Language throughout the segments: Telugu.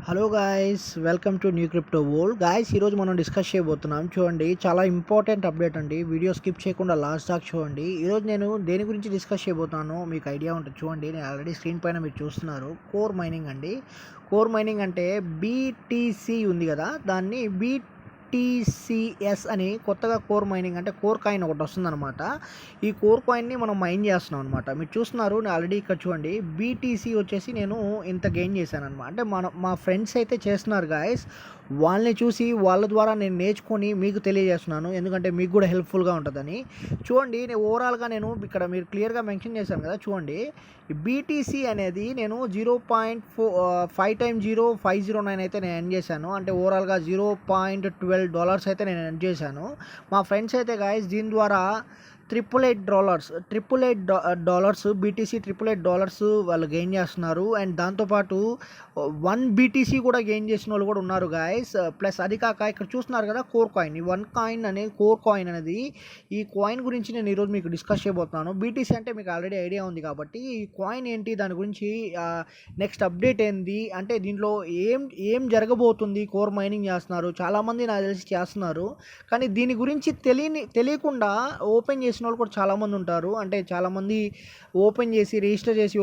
Hello guys, welcome to new crypto world. Guys, ఈరోజు మనం డిస్కస్ చేయబోతున్నాం. చూడండి, చాలా ఇంపార్టెంట్ అప్డేట్ అండి. వీడియో స్కిప్ చేయకుండా లాస్ట్ దాకా చూడండి. ఈరోజు నేను దేని గురించి డిస్కస్ చేయబోతున్నానో మీకు ఐడియా ఉంటుంది. చూడండి, నేను ఆల్రెడీ స్క్రీన్ పైన మీరు చూస్తున్నారు. కోర్ మైనింగ్ అండి. కోర్ మైనింగ్ అంటే బీటీసీ ఉంది కదా, దాన్ని BTCs అని కొత్తగా కోర్ మైనింగ్ అంటే కోర్ కాయిన్ ఒకటి వస్తుందన్నమాట. ఈ కోర్ కాయిన్ని మనం మైన్ చేస్తున్నాం అనమాట. మీరు చూస్తున్నారు, నేను ఆల్రెడీ ఇక్కడ చూడండి, BTC వచ్చేసి నేను ఇంత గెయిన్ చేశాను అనమాట. అంటే మా ఫ్రెండ్స్ అయితే చేస్తున్నారు గాయస్, వాళ్ళని చూసి వాళ్ళ ద్వారా నేను నేర్చుకొని మీకు తెలియజేస్తున్నాను, ఎందుకంటే మీకు కూడా హెల్ప్ఫుల్గా ఉంటుందని. చూడండి, నేను ఓవరాల్గా నేను ఇక్కడ మీరు క్లియర్గా మెన్షన్ చేశాను కదా, చూడండి BTC అనేది నేను 0.5x0.509 అయితే నేను ఎండ్ చేశాను. అంటే ఓవరాల్గా $0.12 అయితే నేను ఎండ్ చేశాను. మా ఫ్రెండ్స్ అయితే గాయస్ దీని ద్వారా $888 BTC $888 వాళ్ళు గెయిన్ చేస్తున్నారు. అండ్ దాంతోపాటు 1 BTC కూడా గెయిన్ చేసిన వాళ్ళు కూడా ఉన్నారు గాయస్. ప్లస్ అది కాక ఇక్కడ చూస్తున్నారు కదా కోర్ కాయిన్, ఈ 1 కాయిన్ అనే కోర్ కాయిన్ అనేది, ఈ కాయిన్ గురించి నేను ఈరోజు మీకు డిస్కస్ చేయబోతున్నాను. BTC అంటే మీకు ఆల్రెడీ ఐడియా ఉంది కాబట్టి ఈ కాయిన్ ఏంటి, దాని గురించి నెక్స్ట్ అప్డేట్ ఏంది, అంటే దీంట్లో ఏం జరగబోతుంది. కోర్ మైనింగ్ చేస్తున్నారు చాలామంది, నాకు తెలిసి చేస్తున్నారు, కానీ దీని గురించి తెలియకుండా ఓపెన్ చేసిన వాళ్ళు కూడా చాలామంది ఉంటారు. అంటే చాలామంది ఓపెన్ చేసి రిజిస్టర్ చేసి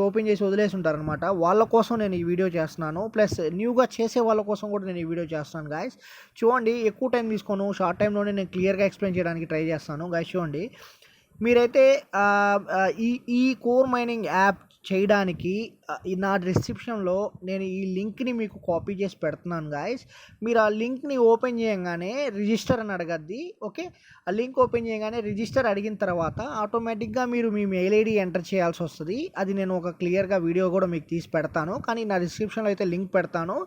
వదిలేసి ఉంటారనమాట. వాళ్ళ కోసం నేను ఈ వీడియో చేస్తున్నాను. ప్లస్ న్యూగా చేసే వాళ్ళ కోసం కూడా నేను ఈ వీడియో చేస్తున్నాను గాయస్. చూడండి, ఎక్కువ టైం తీసుకోను, షార్ట్ టైంలోనే నేను క్లియర్గా ఎక్స్ప్లెయిన్ చేయడానికి ట్రై చేస్తాను గాయస్. చూడండి, మీరైతే ఈ కోర్ మైనింగ్ యాప్ చేయడానికి నా డిస్క్రిప్షన్లో నేను ఈ లింక్ని మీకు కాపీ చేసి పెడుతున్నాను గాయస్. మీరు ఆ లింక్ని ఓపెన్ చేయగానే రిజిస్టర్ అని అడగద్ది. ఓకే, ఆ లింక్ ఓపెన్ చేయగానే రిజిస్టర్ అడిగిన తర్వాత ఆటోమేటిక్గా మీరు మీ మెయిల్ ఐడి ఎంటర్ చేయాల్సి వస్తుంది. అది నేను ఒక క్లియర్గా వీడియో కూడా మీకు తీసి పెడతాను, కానీ నా డిస్క్రిప్షన్లో అయితే లింక్ పెడతాను.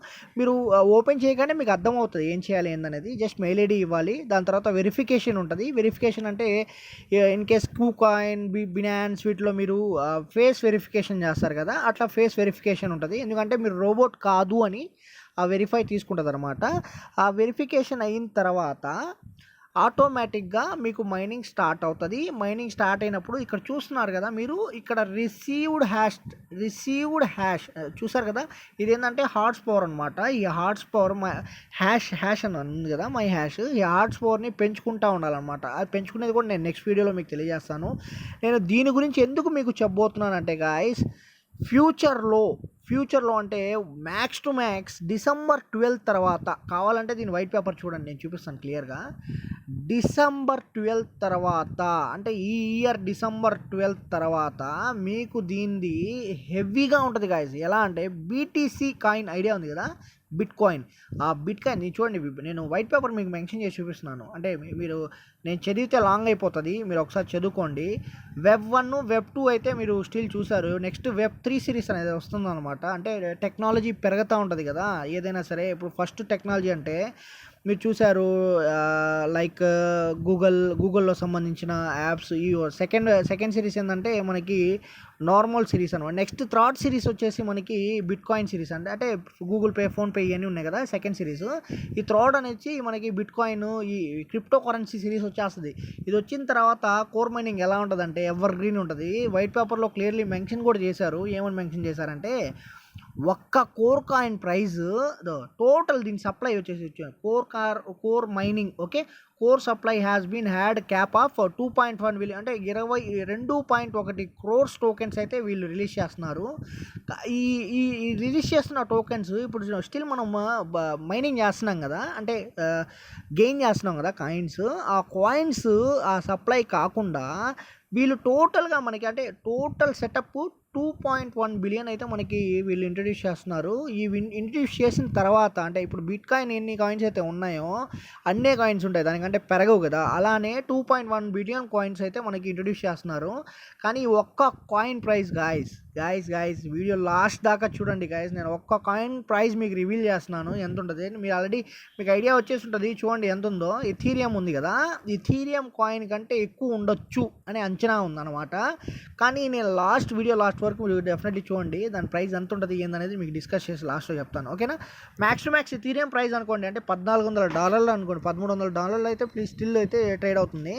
మీరు ఓపెన్ చేయగానే మీకు అర్థమవుతుంది ఏం చేయాలి ఏందనేది. జస్ట్ మెయిల్ ఐడి ఇవ్వాలి. దాని తర్వాత వెరిఫికేషన్ ఉంటుంది. వెరిఫికేషన్ అంటే ఇన్ కేస్ KuCoin, బినాన్స్ వీటిలో మీరు ఫేస్ వెరిఫికేషన్ చేస్తారు కదా, అట్లా ఫేస్ వెరిఫికేషన్ ఉంటుంది. ఎందుకంటే మీరు రోబోట్ కాదు అని ఆ వెరిఫై తీసుకుంటుంది అనమాట. ఆ వెరిఫికేషన్ అయిన తర్వాత ఆటోమేటిక్గా మీకు మైనింగ్ స్టార్ట్ అవుతుంది. మైనింగ్ స్టార్ట్ అయినప్పుడు ఇక్కడ చూస్తున్నారు కదా మీరు, ఇక్కడ రిసీవ్డ్ హ్యాష్ చూసారు కదా, ఇదేంటంటే హార్ట్స్ పవర్ అనమాట. ఈ హార్ట్స్ పవర్ హ్యాష్ అని ఉంది కదా, మై హ్యాష్, ఈ హార్ట్స్ పవర్ని పెంచుకుంటూ ఉండాలన్నమాట. అది పెంచుకునేది కూడా నేను నెక్స్ట్ వీడియోలో మీకు తెలియజేస్తాను. నేను దీని గురించి ఎందుకు మీకు చెప్పబోతున్నానంటే గాయస్, ఫ్యూచర్లో అంటే మ్యాక్స్ టు మ్యాక్స్ December 12 తర్వాత, కావాలంటే దీని వైట్ పేపర్ చూడండి, నేను చూపిస్తాను క్లియర్గా. December 12 తర్వాత అంటే ఈ ఇయర్ December 12 తర్వాత మీకు దీనిది హెవీగా ఉంటుంది గాయస్. ఎలా అంటే BTC కాయిన్ ఐడియా ఉంది కదా, బిట్ కాయిన్. ఆ బిట్ కాయిన్ చూడండి, నేను వైట్ పేపర్ మీకు మెన్షన్ చేసి చూపిస్తున్నాను. అంటే మీరు, నేను చదివితే లాంగ్ అయిపోతుంది, మీరు ఒకసారి చదువుకోండి. Web 1 Web 2 అయితే మీరు స్టిల్ చూసారు. నెక్స్ట్ Web 3 సిరీస్ అనేది వస్తుందన్నమాట. అంటే టెక్నాలజీ పెరుగుతూ ఉంటుంది కదా ఏదైనా సరే. ఇప్పుడు ఫస్ట్ టెక్నాలజీ అంటే మీరు చూసారు, లైక్ గూగుల్లో సంబంధించిన యాప్స్. ఈ సెకండ్ సిరీస్ ఏంటంటే మనకి నార్మల్ సిరీస్ అనమాట. నెక్స్ట్ థర్డ్ సిరీస్ వచ్చేసి మనకి బిట్ కాయిన్ సిరీస్. అంటే గూగుల్ పే, ఫోన్పే ఇవన్నీ ఉన్నాయి కదా, సెకండ్ సిరీస్. ఈ థర్డ్ అనేది మనకి బిట్ కాయిన్, ఈ క్రిప్టో కరెన్సీ సిరీస్ వచ్చేస్తుంది. ఇది వచ్చిన తర్వాత కోర్ మైనింగ్ ఎలా ఉంటుందంటే ఎవర్ గ్రీన్ ఉంటుంది. వైట్ పేపర్లో క్లియర్లీ మెన్షన్ కూడా చేశారు. ఏమని మెన్షన్ చేశారంటే, ఒక్క కోర్ కాయిన్ ప్రైస్ టోటల్ దీని సప్లై వచ్చేసి core mining, okay, core supply has been had cap of 2.1 billion, అంటే 22.1 crores టోకెన్స్ అయితే వీళ్ళు రిలీజ్ చేస్తున్నారు. ఈ రిలీజ్ చేస్తున్న టోకెన్స్ ఇప్పుడు స్టిల్ మనం మైనింగ్ చేస్తున్నాం కదా, అంటే గెయిన్ చేస్తున్నాం కదా కాయిన్స్. ఆ కాయిన్స్ ఆ సప్లై కాకుండా వీళ్ళు టోటల్గా మనకి, అంటే టోటల్ సెటప్ 2.1 బిలియన్ అయితే మనకి వీళ్ళు ఇంట్రడ్యూస్ చేస్తున్నారు. ఈ ఇంట్రడ్యూస్ చేసిన తర్వాత, అంటే ఇప్పుడు బిట్ కాయిన్ ఎన్ని కాయిన్స్ అయితే ఉన్నాయో అన్నే కాయిన్స్ ఉంటాయి, దానికంటే పెరగవు కదా. అలానే 2.1 బిలియన్ కాయిన్స్ అయితే మనకి ఇంట్రడ్యూస్ చేస్తున్నారు. కానీ ఒక్క coin price guys video last దాకా చూడండి గాయస్. నేను ఒక్క కాయిన్ ప్రైస్ మీకు రివీల్ చేస్తున్నాను ఎంత ఉంటుంది. మీరు ఆల్రెడీ మీకు ఐడియా వచ్చేసి ఉంటుంది. చూడండి ఎంత ఉందో. ఇథీరియం ఉంది కదా, ఇథీరియం కాయిన్ కంటే ఎక్కువ ఉండొచ్చు అనే అంచనా ఉందన్నమాట. కానీ నేను లాస్ట్ వరకు మీరు డెఫినెట్లీ చూడండి, దాని ప్రైస్ ఎంత ఉంటుంది ఏందనేది మీకు డిస్కస్ చేసి లాస్ట్లో చెప్తాను, ఓకేనా. Max to max Ethereum price అనుకోండి, అంటే $1,400 అనుకోండి, $1,300 అయితే స్టిల్ అయితే ట్రేడ్ అవుతుంది.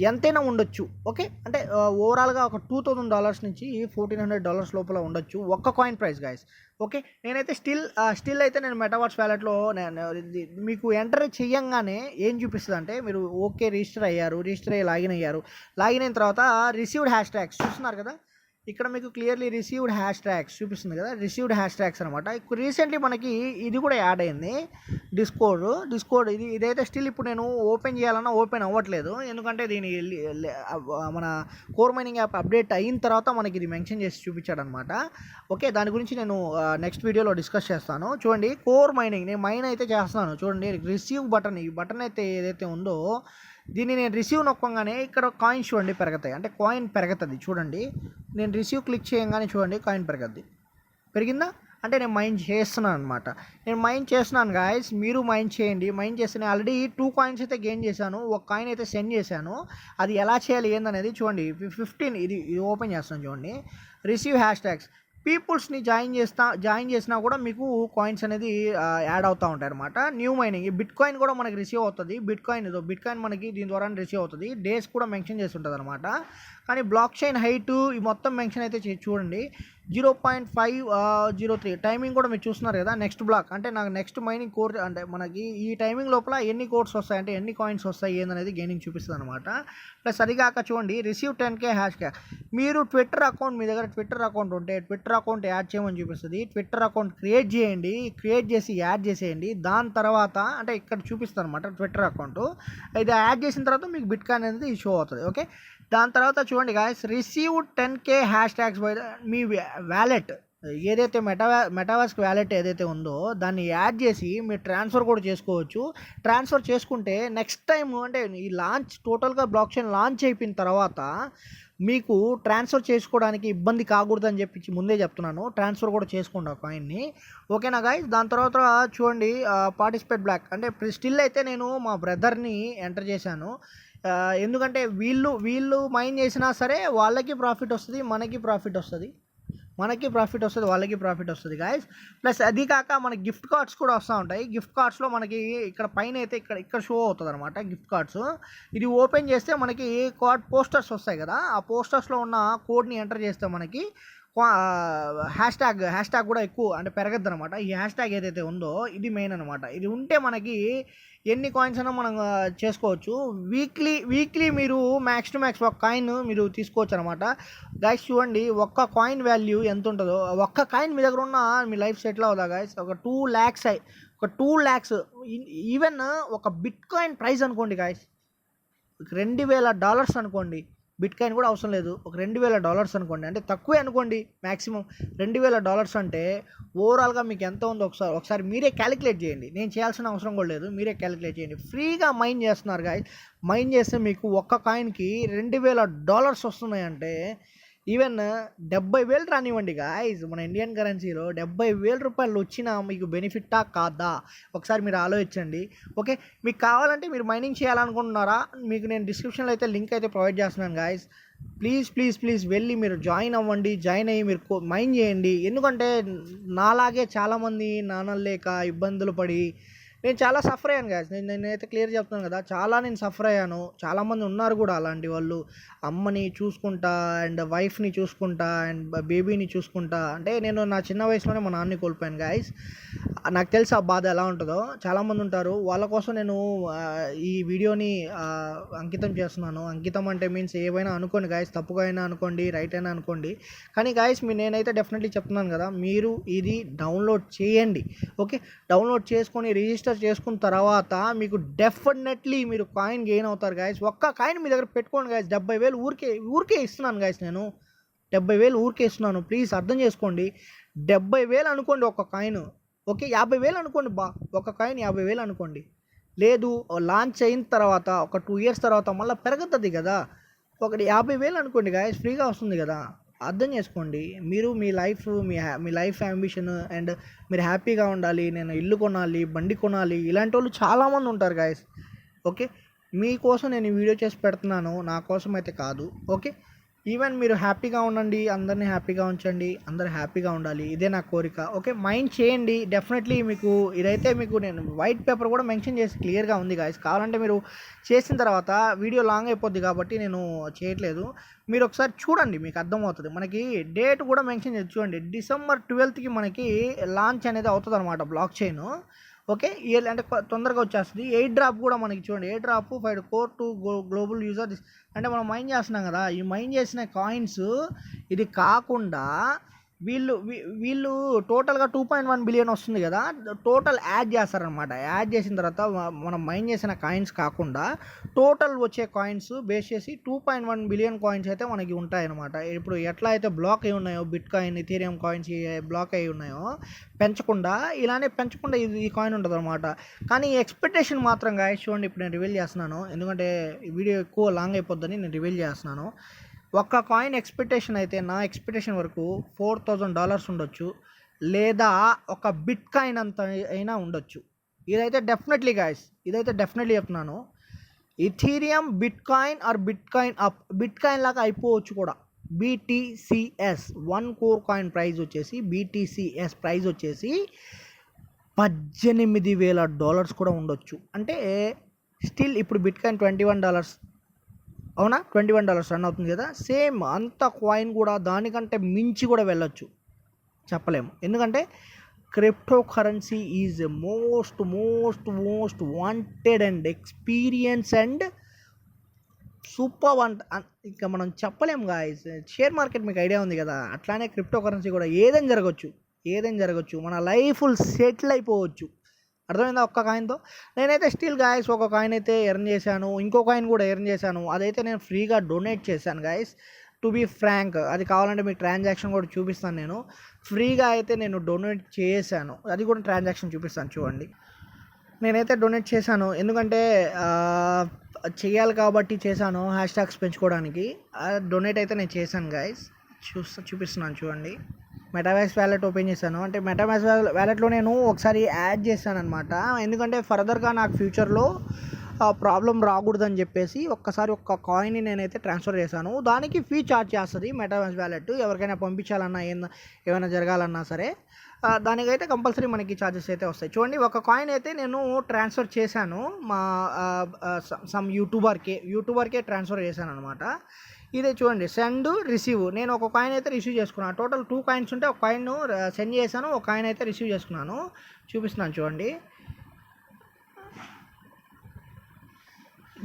ఎంతైనా ఉండొచ్చు, ఓకే. అంటే ఓవరాల్గా ఒక $2,000 నుంచి $1,400 $100 లోపల ఉండొచ్చు ఒక్క కాయిన్ ప్రైస్ గైస్. ఓకే, నేనైతే స్టిల్ అయితే నేను మెటావర్స్ వ్యాలెట్లో మీకు ఎంటర్ చేయంగానే ఏం చూపిస్తుంది అంటే, మీరు ఓకే రిజిస్టర్ అయ్యి లాగిన్ అయిన తర్వాత రిసీవ్డ్ హ్యాష్ ట్యాగ్స్ చూస్తున్నారు కదా, ఇక్కడ మీకు క్లియర్లీ రిసీవ్డ్ హ్యాష్ ట్యాగ్స్ చూపిస్తుంది కదా, రిసీవ్డ్ హ్యాష్ ట్యాగ్స్ అనమాట. ఇప్పుడు రీసెంట్లీ మనకి ఇది కూడా యాడ్ అయింది, డిస్కోడ్ ఇదైతే స్టిల్ ఇప్పుడు నేను ఓపెన్ చేయాలన్నా ఓపెన్ అవ్వట్లేదు, ఎందుకంటే దీని మన కోర్ మైనింగ్ యాప్ అప్డేట్ అయిన తర్వాత మనకి ఇది మెన్షన్ చేసి చూపించాడు అనమాట. ఓకే, దాని గురించి నేను నెక్స్ట్ వీడియోలో డిస్కస్ చేస్తాను. చూడండి, కోర్ మైనింగ్ నేను మైన్ అయితే చేస్తున్నాను. చూడండి, రిసీవ్ బటన్, ఈ బటన్ అయితే ఏదైతే ఉందో దీన్ని నేను రిసీవ్ నొక్కగానే ఇక్కడ కాయిన్స్ చూడండి పెరుగుతాయి, అంటే కాయిన్ పెరుగుతుంది. చూడండి, నేను రిసీవ్ క్లిక్ చేయగానే చూడండి కాయిన్ పెరిగిందా, అంటే నేను మైన్ చేస్తున్నాను అనమాట. నేను మైన్ చేస్తున్నాను గాయస్, మీరు మైన్ చేయండి. మైన్ చేస్తే నేను ఆల్రెడీ 2 కాయిన్స్ అయితే గెయిన్ చేశాను, ఒక కాయిన్ అయితే సెండ్ చేశాను. అది ఎలా చేయాలి ఏందనేది చూడండి. 15 ఇది ఓపెన్ చేస్తాను చూడండి, రిసీవ్ హ్యాష్ ట్యాగ్స్. పీపుల్స్ని జాయిన్ చేసినా కూడా మీకు కాయిన్స్ అనేది యాడ్ అవుతూ ఉంటాయి అనమాట. న్యూ మైనింగ్ బిట్ కాయిన్ కూడా మనకి రిసీవ్ అవుతుంది, బిట్ కాయిన్ మనకి దీని ద్వారా రిసీవ్ అవుతుంది. డేస్ కూడా మెన్షన్ చేసి ఉంటుంది అనమాట. కానీ బ్లాక్ చైన్ హైట్ ఈ మొత్తం మెన్షన్ అయితే చూడండి 0.503. టైమింగ్ కూడా మీరు చూస్తున్నారు కదా, నెక్స్ట్ బ్లాక్ అంటే నాకు నెక్స్ట్ మైనింగ్ కోర్ అంటే మనకి ఈ టైమింగ్ లోపల ఎన్ని కోర్స్ వస్తాయి అంటే ఎన్ని కాయిన్స్ వస్తాయి ఏందనేది గెయినింగ్ చూపిస్తుంది అనమాట. ప్లస్ అది కాక చూడండి, రిసీవ్ 10K హ్యాష్ ట్యాగ్. మీరు ట్విట్టర్ అకౌంట్, మీ దగ్గర ట్విట్టర్ అకౌంట్ ఉంటే ట్విట్టర్ అకౌంట్ యాడ్ చేయమని చూపిస్తుంది. ట్విట్టర్ అకౌంట్ క్రియేట్ చేసి యాడ్ చేసేయండి. దాని తర్వాత అంటే ఇక్కడ చూపిస్తుంది అనమాట ట్విట్టర్ అకౌంట్. ఇది యాడ్ చేసిన తర్వాత మీకు బిట్ కాయిన్ అనేది షో అవుతుంది. ఓకే, దాని తర్వాత చూడండి guys, receive 10K hashtags by మీ వ్యాలెట్ ఏదైతే మెటావర్స్ వ్యాలెట్ ఏదైతే ఉందో దాన్ని యాడ్ చేసి మీరు ట్రాన్స్ఫర్ కూడా చేసుకోవచ్చు. ట్రాన్స్ఫర్ చేసుకుంటే నెక్స్ట్ టైం అంటే ఈ టోటల్గా బ్లాక్ చైన్ లాంచ్ అయిపోయిన తర్వాత మీకు ట్రాన్స్ఫర్ చేసుకోవడానికి ఇబ్బంది కాకూడదని చెప్పి ముందే చెప్తున్నాను. ట్రాన్స్ఫర్ కూడా చేసుకోండి ఆ కాయిన్ని. ఓకేనా గాయస్, దాని తర్వాత చూడండి పార్టిసిపేట్ బ్లాక్ అంటే స్టిల్ అయితే నేను మా బ్రదర్ని ఎంటర్ చేశాను. ఎందుకంటే వీళ్ళు మైన్ చేసినా సరే వాళ్ళకి ప్రాఫిట్ వస్తుంది, వాళ్ళకి ప్రాఫిట్ వస్తుంది గాయస్. ప్లస్ అది కాక మనకి గిఫ్ట్ కార్డ్స్ కూడా వస్తూ ఉంటాయి. గిఫ్ట్ కార్డ్స్లో మనకి ఇక్కడ పైన అయితే ఇక్కడ షో అవుతుంది అనమాట గిఫ్ట్ కార్డ్స్. ఇది ఓపెన్ చేస్తే మనకి పోస్టర్స్ వస్తాయి కదా, ఆ పోస్టర్స్లో ఉన్న కోడ్ని ఎంటర్ చేస్తే మనకి హ్యాష్ ట్యాగ్ కూడా ఎక్కువ అంటే పెరగద్దు అనమాట. ఈ హ్యాష్ ట్యాగ్ ఏదైతే ఉందో ఇది మెయిన్ అనమాట. ఇది ఉంటే మనకి ఎన్ని కాయిన్స్ అయినా మనం చేసుకోవచ్చు. వీక్లీ మీరు మ్యాక్స్ టు మ్యాక్స్ ఒక కాయిన్ మీరు తీసుకోవచ్చు అనమాట. గైస్ చూడండి, ఒక్క కాయిన్ వాల్యూ ఎంత ఉంటుందో, ఒక్క కాయిన్ మీ దగ్గర ఉన్న మీ లైఫ్ సెటిల్ అవుదా గైస్. ఒక 2 lakhs ఈవెన్ ఒక బిట్ కాయిన్ ప్రైస్ అనుకోండి గైస్, $2,000 అనుకోండి. బిట్ కాయిన్ కూడా అవసరం లేదు, ఒక $2,000 అనుకోండి, అంటే తక్కువే అనుకోండి. మ్యాక్సిమం $2,000 అంటే ఓవరాల్గా మీకు ఎంత ఉందో ఒకసారి మీరే క్యాలిక్యులేట్ చేయండి. నేను చేయాల్సిన అవసరం కూడా లేదు, మీరే క్యాలిక్యులేట్ చేయండి. ఫ్రీగా మైన్ చేస్తున్నారు గాయస్. మైన్ చేస్తే మీకు ఒక్క కాయిన్కి $2,000 వస్తున్నాయంటే ఈవెన్ 70,000 రానివ్వండి గాయస్, మన ఇండియన్ కరెన్సీలో 70,000 రూపాయలు వచ్చినా మీకు బెనిఫిట్టా కాదా ఒకసారి మీరు ఆలోచించండి. ఓకే, మీకు కావాలంటే మీరు మైనింగ్ చేయాలనుకుంటున్నారా, మీకు నేను డిస్క్రిప్షన్లో అయితే లింక్ అయితే ప్రొవైడ్ చేస్తున్నాను గాయస్. ప్లీజ్ వెళ్ళి మీరు జాయిన్ అవ్వండి. జాయిన్ అయ్యి మీరు మైన్ చేయండి. ఎందుకంటే నాలాగే చాలామంది నాన్నలు లేక ఇబ్బందులు పడి నేను చాలా సఫర్ అయ్యాను గాయస్. నేనైతే క్లియర్ చెప్తున్నాను కదా, నేను సఫర్ అయ్యాను. చాలామంది ఉన్నారు కూడా అలాంటి వాళ్ళు, అమ్మని చూసుకుంటా అండ్ వైఫ్ని చూసుకుంటా అండ్ బేబీని చూసుకుంటా. అంటే నేను నా చిన్న వయసులోనే మా నాన్నని కోల్పోయాను గాయస్. నాకు తెలుసు ఆ బాధ ఎలా ఉంటుందో. చాలామంది ఉంటారు, వాళ్ళ కోసం నేను ఈ వీడియోని అంకితం చేస్తున్నాను. అంకితం అంటే మీన్స్ ఏవైనా అనుకోండి గాయస్, తప్పుగా అయినా అనుకోండి, రైట్ అయినా అనుకోండి. కానీ గాయస్ నేనైతే డెఫినెట్లీ చెప్తున్నాను కదా, మీరు ఇది డౌన్లోడ్ చేయండి. ఓకే, డౌన్లోడ్ చేసుకొని రిజిస్టర్ చేసుకున్న తర్వాత మీకు డెఫినెట్లీ మీరు కాయిన్ గెయిన్ అవుతారు గాయస్. ఒక్క కాయిన్ మీ దగ్గర పెట్టుకోండి గాయస్. 70,000 ఊరికే ఇస్తున్నాను గాయస్, నేను 70,000 ఊరికే ఇస్తున్నాను. ప్లీజ్ అర్థం చేసుకోండి. 70,000 అనుకోండి ఒక్క కాయిన్. ఓకే, 50,000 అనుకోండి, ఒక కాయిన్ 50,000 అనుకోండి. లేదు లాంచ్ అయిన తర్వాత ఒక 2 years తర్వాత మళ్ళీ పెరుగుతుంది కదా, ఒకటి 50,000 అనుకోండి గాయస్, ఫ్రీగా వస్తుంది కదా. అర్థం చేసుకోండి. మీరు మీ లైఫ్ అంబిషన్ అండ్ మీరు హ్యాపీగా ఉండాలి, నేను ఇల్లు కొనాలి, బండి కొనాలి, ఇలాంటి వాళ్ళు చాలామంది ఉంటారు గాయస్. ఓకే, మీకోసం నేను ఈ వీడియో చేసి పెడుతున్నాను, నా కోసం అయితే కాదు. ఓకే, ఈవెన్ మీరు హ్యాపీగా ఉండండి, అందరినీ హ్యాపీగా ఉంచండి, అందరు హ్యాపీగా ఉండాలి, ఇదే నా కోరిక. ఓకే, మైండ్ చేయండి. డెఫినెట్లీ మీకు ఇదైతే మీకు నేను వైట్ పేపర్ కూడా మెన్షన్ చేసి క్లియర్గా ఉంది గాయస్. కావాలంటే మీరు చేసిన తర్వాత వీడియో లాంగ్ అయిపోద్ది కాబట్టి నేను చేయట్లేదు. మీరు ఒకసారి చూడండి, మీకు అర్థమవుతుంది. మనకి డేట్ కూడా మెన్షన్ చేసి చూడండి, December 12th మనకి లాంచ్ అనేది అవుతుంది అనమాట బ్లాక్ చైన్. ఓకే, ఇయర్ అంటే తొందరగా వచ్చేస్తుంది. 8 డ్రాప్ కూడా మనకి చూడండి, 8 drop 5 core to global user. అంటే మనం మైన్ చేస్తున్నాం కదా, ఈ మైన్ చేసిన కాయిన్స్ ఇది కాకుండా వీళ్ళు టోటల్గా 2.1 బిలియన్ వస్తుంది కదా, టోటల్ యాడ్ చేస్తారనమాట. యాడ్ చేసిన తర్వాత మనం మైన్ చేసిన కాయిన్స్ కాకుండా టోటల్ వచ్చే కాయిన్స్ బేస్ చేసి 2.1 బిలియన్ కాయిన్స్ అయితే మనకి ఉంటాయన్నమాట. ఇప్పుడు ఎట్లా అయితే బ్లాక్ అయి ఉన్నాయో bitcoin, Ethereum coins block అయి ఉన్నాయో పెంచకుండా, ఇలానే పెంచకుండా ఈ కాయిన్ ఉంటుంది అనమాట. కానీ ఈ ఎక్స్పెక్టేషన్ మాత్రం గాయస్ చూడండి, ఇప్పుడు నేను రివీల్ చేస్తున్నాను, ఎందుకంటే ఈ వీడియో ఎక్కువ లాంగ్ అయిపోద్దని నేను రివీల్ చేస్తున్నాను. ఒక్క కాయిన్ ఎక్స్పెక్టేషన్ అయితే నా ఎక్స్పెక్టేషన్ వరకు $4,000 ఉండొచ్చు, లేదా ఒక బిట్ కాయిన్ అంత అయినా ఉండొచ్చు. ఇదైతే డెఫినెట్లీ గాయస్, ఇదైతే డెఫినెట్లీ చెప్తున్నాను. Ethereum bit coin are bit coin up, bit coin లాగా అయిపోవచ్చు కూడా. BTCs 1 కోర్ కాయిన్ ప్రైస్ వచ్చేసి, BTCs ప్రైస్ వచ్చేసి $18,000 కూడా ఉండొచ్చు. అంటే స్టిల్ ఇప్పుడు బిట్ కాయిన్ $21, అవునా, $21 రన్ అవుతుంది కదా, సేమ్ అంత కాయిన్ కూడా దానికంటే మించి కూడా వెళ్ళొచ్చు, చెప్పలేము. ఎందుకంటే crypto currency is most most most wanted and experience and super ఇంకా మనం చెప్పలేము గాయస్. షేర్ మార్కెట్ మీకు ఐడియా ఉంది కదా, అట్లానే క్రిప్టో కరెన్సీ కూడా ఏదైనా జరగచ్చు. మన లైఫ్ సెటిల్ అయిపోవచ్చు. అర్థమైందా ఒక్క కాయిన్తో? నేనైతే స్టిల్ గాయస్ ఒక కాయిన్ అయితే ఎర్న్ చేశాను, ఇంకో కాయిన్ కూడా ఎర్న్ చేశాను. అదైతే నేను ఫ్రీగా డొనేట్ చేశాను గాయస్. టు బీ ఫ్రాంక్, అది కావాలంటే మీకు ట్రాన్సాక్షన్ కూడా చూపిస్తాను. నేను ఫ్రీగా అయితే నేను డొనేట్ చేశాను, అది కూడా ట్రాన్సాక్షన్ చూపిస్తాను చూడండి. నేనైతే డొనేట్ చేశాను, ఎందుకంటే చేయాలి కాబట్టి చేశాను, హ్యాష్ ట్యాగ్స్ పెంచుకోవడానికి. డొనేట్ అయితే నేను చేశాను గాయస్, చూపిస్తున్నాను చూడండి. మెటామాస్క్ వ్యాలెట్ ఓపెన్ చేశాను. అంటే మెటామాస్క్ వ్యాలెట్లో నేను ఒకసారి యాడ్ చేశాను అనమాట, ఎందుకంటే ఫర్దర్గా నాకు ఫ్యూచర్లో ప్రాబ్లం రాకూడదని చెప్పేసి ఒక్కసారి ఒక్క కాయిన్ని నేనైతే ట్రాన్స్ఫర్ చేశాను. దానికి ఫీ ఛార్జ్ చేస్తుంది మెటామాస్క్ వ్యాలెట్, ఎవరికైనా పంపించాలన్నా ఏమైనా జరగాలన్నా సరే దానికైతే కంపల్సరీ మనకి ఛార్జెస్ అయితే వస్తాయి. చూడండి, ఒక కాయిన్ అయితే నేను ట్రాన్స్ఫర్ చేశాను, మా సమ్ యూట్యూబర్కే ట్రాన్స్ఫర్ చేశాను అనమాట. ఇదే చూడండి, సెండ్ రిసీవ్. నేను ఒక కాయిన్ అయితే రిసీవ్ చేసుకున్నాను. టోటల్ 2 కాయిన్స్ ఉంటే ఒక కాయిన్ సెండ్ చేశాను, ఒక కాయిన్ అయితే రిసీవ్ చేసుకున్నాను. చూపిస్తున్నాను చూడండి,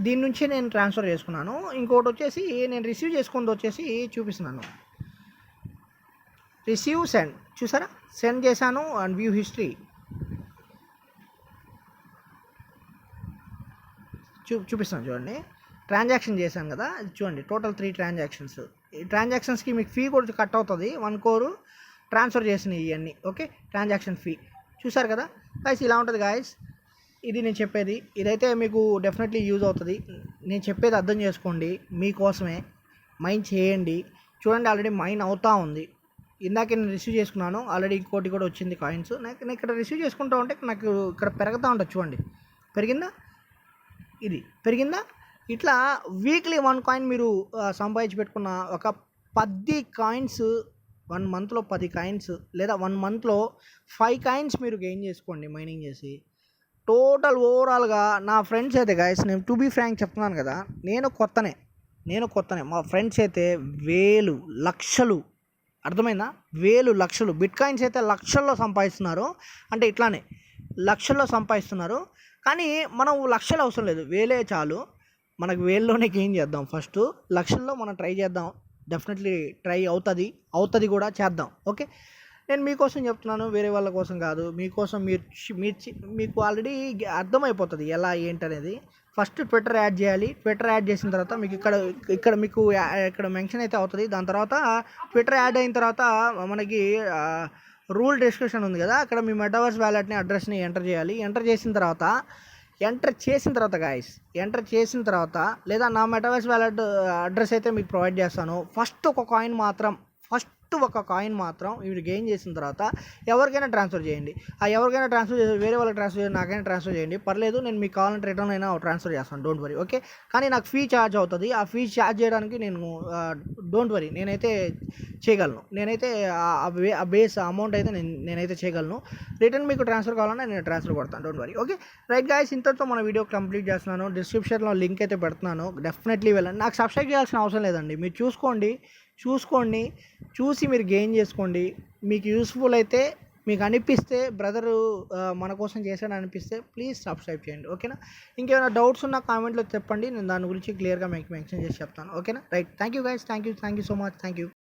దీని నుంచి నేను ట్రాన్స్ఫర్ చేసుకున్నాను. ఇంకోటి వచ్చేసి నేను రిసీవ్ చేసుకుంది వచ్చేసి చూపిస్తున్నాను, రిసీవ్ సెండ్. చూసారా, సెండ్ చేశాను అండ్ వ్యూ హిస్టరీ చూపిస్తాను చూడండి. ట్రాన్సాక్షన్ చేశాను కదా, చూడండి టోటల్ 3 ట్రాన్సాక్షన్స్. ఈ ట్రాన్సాక్షన్స్కి మీకు ఫీ కూడా కట్ అవుతుంది, 1 కోరు ట్రాన్స్ఫర్ చేసినవి ఇవన్నీ. ఓకే, ట్రాన్సాక్షన్ ఫీ చూసారు కదా గాయస్, ఇలా ఉంటుంది గాయస్. ఇది నేను చెప్పేది, ఇదైతే మీకు డెఫినెట్లీ యూజ్ అవుతుంది. నేను చెప్పేది అర్థం చేసుకోండి, మీకోసమే. మైన్ చేయండి. చూడండి, ఆల్రెడీ మైన్ అవుతూ ఉంది. ఇందాకే నేను రిసీవ్ చేసుకున్నాను, ఆల్రెడీ ఇంకోటి కూడా వచ్చింది కాయిన్స్. నేను ఇక్కడ రిసీవ్ చేసుకుంటూ ఉంటే నాకు ఇక్కడ పెరుగుతూ ఉంటుంది చూడండి, పెరిగిందా. ఇట్లా వీక్లీ 1 కాయిన్ మీరు సంపాదించి పెట్టుకున్న ఒక 10 కాయిన్స్, 1 మంత్లో 10 కాయిన్స్, లేదా 1 మంత్లో 5 కాయిన్స్ మీరు గెయిన్ చేసుకోండి మైనింగ్ చేసి. టోటల్ ఓవరాల్గా నా ఫ్రెండ్స్ అయితే గాయస్, నేను టు బీ ఫ్రాంక్ చెప్తున్నాను కదా, నేను కొత్తనే. మా ఫ్రెండ్స్ అయితే వేలు లక్షలు, అర్థమైందా, వేలు లక్షలు బిట్ కాయిన్స్ అయితే లక్షల్లో సంపాదిస్తున్నారు. అంటే ఇట్లానే లక్షల్లో సంపాదిస్తున్నారు. కానీ మనం లక్షలు అవసరం లేదు, వేలే చాలు. మనకు వేల్లోనే గెయిన్ చేద్దాం. ఫస్ట్ లక్షల్లో మనం ట్రై చేద్దాం, డెఫినెట్లీ ట్రై అవుతుంది కూడా, చేద్దాం. ఓకే, నేను మీకోసం చెప్తున్నాను, వేరే వాళ్ళ కోసం కాదు. మీకోసం మీకు ఆల్రెడీ అర్థమైపోతుంది ఎలా ఏంటనేది. ఫస్ట్ ట్విట్టర్ యాడ్ చేయాలి. ట్విట్టర్ యాడ్ చేసిన తర్వాత మీకు ఇక్కడ మీకు ఇక్కడ మెన్షన్ అయితే అవుతుంది. దాని తర్వాత ట్విట్టర్ యాడ్ అయిన తర్వాత మనకి రూల్ డిస్క్రిప్షన్ ఉంది కదా, అక్కడ మీ మెటావర్స్ వ్యాలెట్ని అడ్రస్ని ఎంటర్ చేయాలి. ఎంటర్ చేసిన తర్వాత లేదా నా మెటావర్స్ వ్యాలెట్ అడ్రస్ అయితే మీకు ప్రొవైడ్ చేస్తాను. ఫస్ట్ ఒక కాయిన్ మాత్రం, ఫస్ట్ వర్త్ ఒక కాయిన్ మాత్రం మీరు గెయిన్ చేసిన తర్వాత ఎవరికైనా ట్రాన్స్ఫర్ చేయండి. ఆ ఎవరికైనా ట్రాన్స్ఫర్ చేసి వేరే వాళ్ళకి ట్రాన్స్ఫర్ చేయండి, నాకైనా ట్రాన్స్ఫర్ చేయండి, పర్లేదు. నేను మీకు కావాలంటే రిటర్న్ అయినా ట్రాన్స్ఫర్ చేస్తాను, డోంట్ వరీ. ఓకే, కానీ నాకు ఫీ ఛార్జ్ అవుతుంది. ఆ ఫీ ఛార్జ్ చేయడానికి నేను డోంట్ వరీ, నేనైతే చేయగలను. నేనైతే ఆ బేస్ అమౌంట్ అయితే నేనైతే చేయగలను. రిటర్న్ మీకు ట్రాన్స్ఫర్ కావాలన్నా నేను ట్రాన్స్ఫర్ కొడతాను, don't worry. Okay right guys, ఇంతటితో మన వీడియో కంప్లీట్ చేస్తున్నాను. డిస్క్రిప్షన్లో లింక్ అయితే పెడుతున్నాను, డెఫినెట్లీ వెళ్ళండి. నాకు సబ్స్క్రైబ్ చేయాల్సిన అవసరం లేదండి, మీరు చూసి మీరు గెయిన్ చేసుకోండి. మీకు యూస్ఫుల్ అయితే, మీకు అనిపిస్తే బ్రదరు మన కోసం చేశాడు అనిపిస్తే ప్లీజ్ సబ్స్క్రైబ్ చేయండి. ఓకేనా, ఇంకేమైనా డౌట్స్ ఉన్నా కామెంట్లో చెప్పండి, నేను దాని గురించి క్లియర్గా మీకు మెన్షన్ చేసి చెప్తాను. ఓకేనా right, thank you guys, thank you so much, thank you.